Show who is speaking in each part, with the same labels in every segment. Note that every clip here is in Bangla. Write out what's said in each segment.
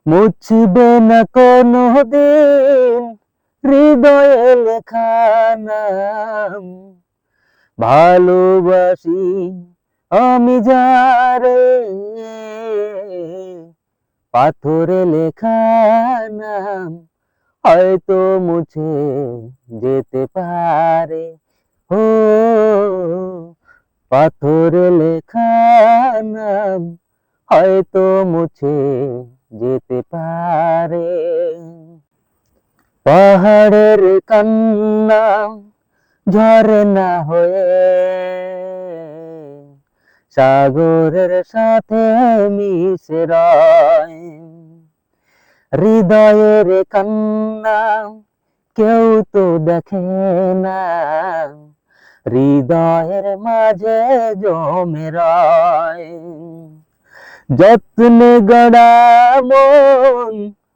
Speaker 1: মুছবে না কোনো দিন হৃদয়ে লেখা নাম। ভালোবাসি আমি যারে, পাথরে লেখা নাম হয়তো মুছে যেতে পারে। ও পাথরে লেখা নাম হয়তো মুছে যেতে পারে। পাহাড়ের কান্না ঝরনা হয়ে সাগরের সাথে মিশে রয়। হৃদয়ের কান্না কেউ তো দেখে না, হৃদয়ের মাঝে জমে রয়। যত্নে গড়া মন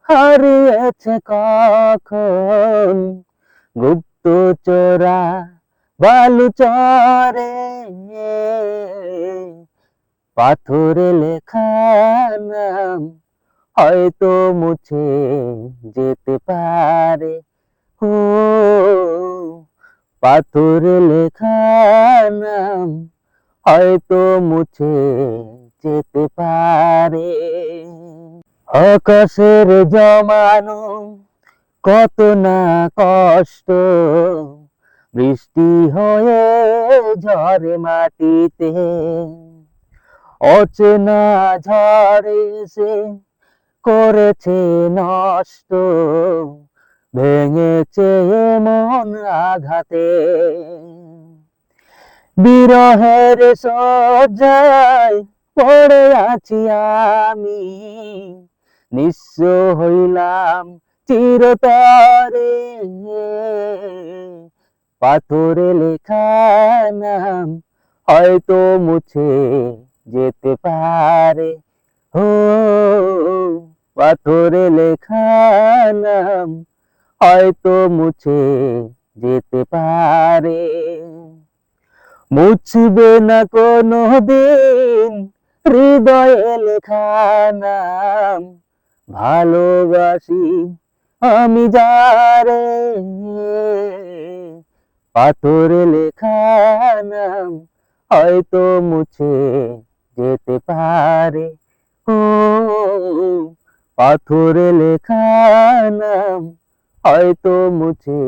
Speaker 1: হারিয়েছে কখন, গুপ্ত চোরা বালু চরে। পাথরে লেখা নাম হয়তো মুছে যেতে পারে। ও পাথরে লেখা নাম হয়তো মুছে যেতে পারে। আকাশের জমানো কত না কষ্ট, বৃষ্টি হয়ে ঝরে মাটিতে। অচেনা ঝড়ে সে করেছে নষ্ট, ভেঙেছে মন আঘাতে। বিরহের শয্যায় পড়ে আছি আমি, নিঃস্ব হইলাম চিরতরে। পাথরে লেখা নাম হয়তো মুছে যেতে পারে। ও পাথরে লেখা নাম হয়তো মুছে যেতে পারে। মুছবে না কোনো দিন হৃদয়ে লেখা নাম। ভালোবাসি আমি যারে, পাথরে লেখা নাম হয়তো মুছে যেতে পারে। ও পাথরে লেখা নাম হয়তো মুছে